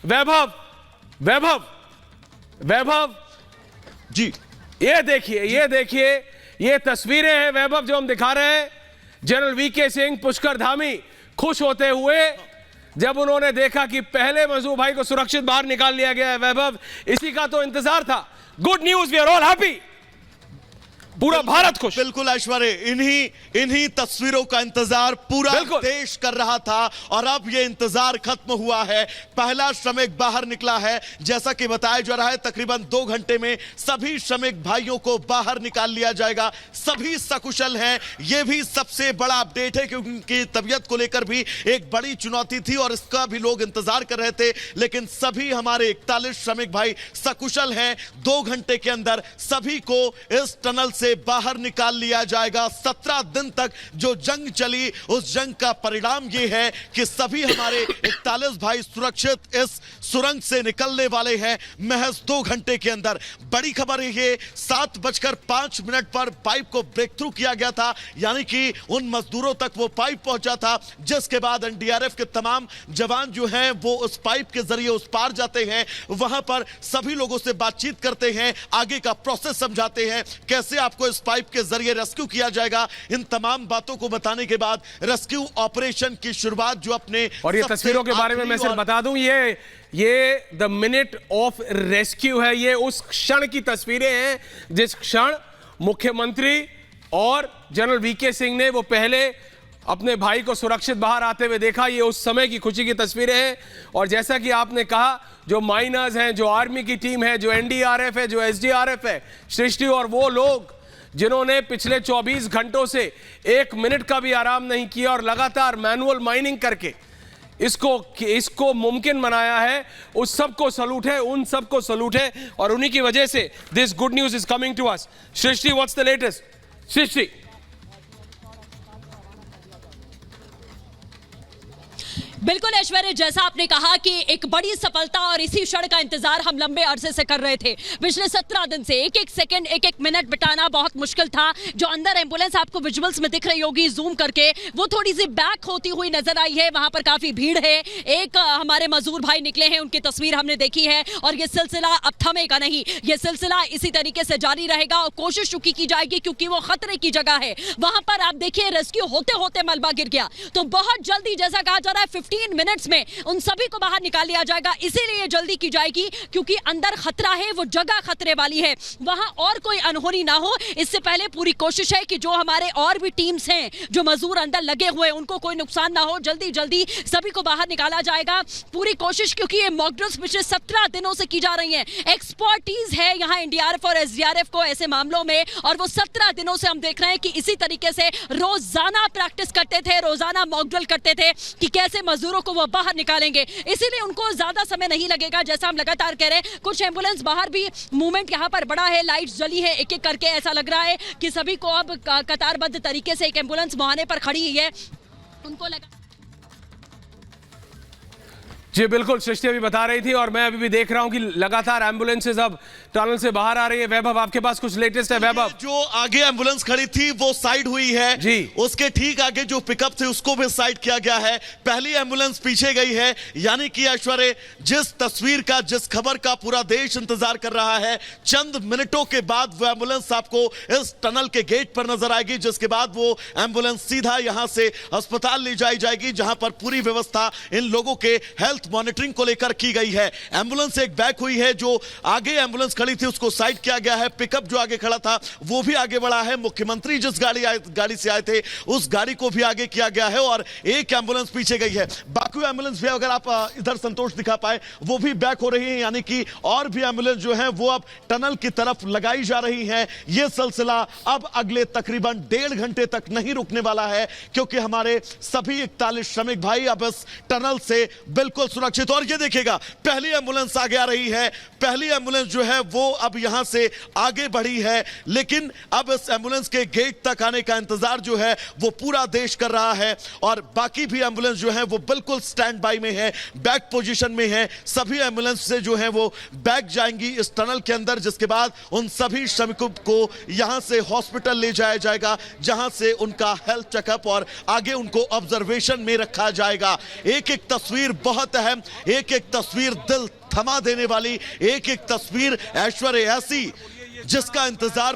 वैभव वैभव वैभव वैभव जी, ये देखिए ये तस्वीरें हैं वैभव जो हम दिखा रहे हैं। जनरल वीके सिंह, पुष्कर धामी खुश होते हुए जब उन्होंने देखा कि पहले मजदूर भाई को सुरक्षित बाहर निकाल लिया गया है। वैभव, इसी का तो इंतजार था। Good news, we are all happy, पूरा भारत खुश। बिल्कुल ऐश्वर्य, इन्हीं तस्वीरों का इंतजार पूरा देश कर रहा था और अब यह इंतजार खत्म हुआ है। पहला श्रमिक बाहर निकला है। जैसा कि बताया जा रहा है तकरीबन 2 घंटे में सभी श्रमिक भाइयों को बाहर निकाल लिया जाएगा। सभी सकुशल हैं। यह भी सबसे बड़ा अपडेट है क्योंकि उनकी तबीयत को लेकर भी एक बड़ी चुनौती थी और इसका भी लोग इंतजार कर रहे थे, लेकिन सभी हमारे 41 श्रमिक भाई सकुशल हैं। 2 घंटे के अंदर सभी को इस टनल से बाहर निकाल लिया जाएगा। 17 दिन तक जो जंग चली उस जंग का परिणाम यह है कि सभी हमारे 41 भाई सुरक्षित इस सुरंग से निकलने वाले हैं महज 2 घंटे के अंदर। बड़ी खबर है, 7:05 पर पाइप को ब्रेक थ्रू किया गया था, यानी कि उन मजदूरों तक वो पाइप पहुंचा था, जिसके बाद एनडीआरएफ के तमाम जवान जो हैं वो उस पाइप के जरिए उस पार जाते हैं। वहां पर सभी लोगों से बातचीत करते हैं, आगे का प्रोसेस समझाते हैं, कैसे आपको इस पाइप के जरिए रेस्क्यू किया जाएगा। इन तमाम बातों को बताने के बाद रेस्क्यू ऑपरेशन की शुरुआत जो अपने और ये तस्वीरों के बारे में मैं सिर्फ बता दूं, ये द मिनट ऑफ रेस्क्यू है। ये उस क्षण की तस्वीरें हैं जिस क्षण मुख्यमंत्री और जनरल वीके सिंह ने वो पहले अपने भाई को सुरक्षित बाहर आते हुए देखा। ये उस समय की खुशी की तस्वीरें हैं। और जैसा कि आपने कहा, जो माइनर्स हैं, जो आर्मी की टीम है, जो एनडीआरएफ है, जो एसडीआरएफ है, सृष्टि, और वो लोग जिन्होंने पिछले 24 घंटों से 1 मिनट का भी आराम नहीं किया और लगातार मैनुअल माइनिंग करके इसको मुमकिन बनाया है, उस सबको सलूट है, उन सबको सलूट है। और उन्हीं की वजह से this good news is coming to us. Srishti, what's the latest? Srishti, बिल्कुल ऐश्वर्य, जैसा आपने कहा कि एक बड़ी सफलता और इसी क्षण का इंतजार हम लंबे अरसे से कर रहे थे। पिछले 17 दिन से एक-एक सेकंड, एक-एक मिनट बिताना बहुत मुश्किल था। जो अंदर एम्बुलेंस आपको विजुअल्स में दिख रही होगी जूम करके, वो थोड़ी सी बैक होती हुई नजर आई है। वहां पर काफी भीड़ है। एक हमारे मजदूर भाई निकले हैं, उनकी तस्वीर हमने देखी है और ये सिलसिला अब थमेगा नहीं। ये सिलसिला इसी तरीके से जारी रहेगा और कोशिश चुकी की जाएगी क्योंकि वो खतरे की जगह है। वहां पर आप देखिए रेस्क्यू होते होते मलबा गिर गया, तो बहुत जल्दी, जैसा कहा जा रहा है 15 मिनट्स में उन सभी को बाहर निकाल लिया जाएगा। इसीलिए जल्दी की जाएगी क्योंकि अंदर खतरा है, वो जगह खतरे वाली है, वहां और कोई अनहोनी ना हो। इससे पहले पूरी कोशिश है कि जो हमारे और भी टीम्स हैं, जो मजदूर अंदर लगे हुए, उनको कोई नुकसान ना हो। जल्दी जल्दी सभी को बाहर निकाला जाएगा। पूरी कोशिश, क्योंकि ये मॉक ड्रिल्स पिछले 17 दिनों से की जा रही हैं। एक्सपर्टीज है यहाँ एनडीआरएफ और एसडीआरएफ को ऐसे मामलों में, और वो 17 दिनों से हम देख रहे हैं कि इसी तरीके से रोजाना प्रैक्टिस करते थे, रोजाना मॉक ड्रिल करते थे कि कैसे मजदूरों को वो बाहर निकालेंगे। इसीलिए उनको ज्यादा समय नहीं लगेगा, जैसा हम लगातार कह रहे हैं। कुछ एम्बुलेंस बाहर भी मूवमेंट यहाँ पर बड़ा है, लाइट्स जली है, एक एक करके ऐसा लग रहा है कि सभी को अब कतारबद्ध तरीके से एक एम्बुलेंस मुहाने पर खड़ी हुई है, उनको लगा। जी बिल्कुल, सृष्टि अभी बता रही थी और मैं अभी भी देख रहा हूं कि लगातार एम्बुलेंसेज अब टनल से बाहर आ रही है। वैभव, आपके पास कुछ लेटेस्ट है? वैभव, जो आगे एम्बुलेंस खड़ी थी वो साइड हुई है जी, उसके ठीक आगे जो पिकअप थे उसको भी साइड किया गया है। पहली एम्बुलेंस पीछे गई है, यानी कि ऐश्वर्य, जिस तस्वीर का, जिस खबर का पूरा देश इंतजार कर रहा है, चंद मिनटों के बाद वो एम्बुलेंस आपको इस टनल के गेट पर नजर आएगी, जिसके बाद वो एम्बुलेंस सीधा यहां से अस्पताल ले जाई जाएगी, जहां पर पूरी व्यवस्था इन लोगों के हेल्थ मॉनिटरिंग को लेकर की गई है। एम्बुलेंस एक बैक हुई है, जो आगे एम्बुलेंस खड़ी थी उसको साइड किया गया है। पिकअप जो आगे खड़ा था वो भी आगे बढ़ा है। मुख्यमंत्री जिस गाड़ी से आए थे उस गाड़ी को भी आगे किया गया है और एक एम्बुलेंस पीछे गई है। बाकी एम्बुलेंस भी, अगर आप इधर संतोष दिखा पाए, वो भी बैक हो रही है, यानी कि और भी एम्बुलेंस जो है वो अब टनल की तरफ लगाई जा रही है। यह सिलसिला अब अगले तकरीबन 1.5 घंटे तक नहीं रुकने वाला है, क्योंकि हमारे सभी 41 श्रमिक भाई अब इस टनल से बिल्कुल सुरक्षित। और ये देखिएगा, पहली एम्बुलेंस आगे आ रही है। पहली एम्बुलेंस जो है वो अब यहां से आगे बढ़ी है, लेकिन अब इस एम्बुलेंस के गेट तक आने का इंतजार जो है वो पूरा देश कर रहा है। और बाकी भी एम्बुलेंस जो है वो बिल्कुल स्टैंड बाय में है, बैक पोजीशन में है। सभी एम्बुलेंस से जो है वो बैक जाएंगी इस टनल के अंदर, जिसके बाद उन सभी श्रमिकों को यहां से हॉस्पिटल ले जाया जाएगा, जहां से उनका हेल्थ चेकअप और आगे उनको ऑब्जर्वेशन में रखा जाएगा। एक एक तस्वीर बहुत सकता है। एक एक तस्वीर दिल थमा देने वाली, एक एक तस्वीर ऐश्वर्या ऐसी जिसका इंतजार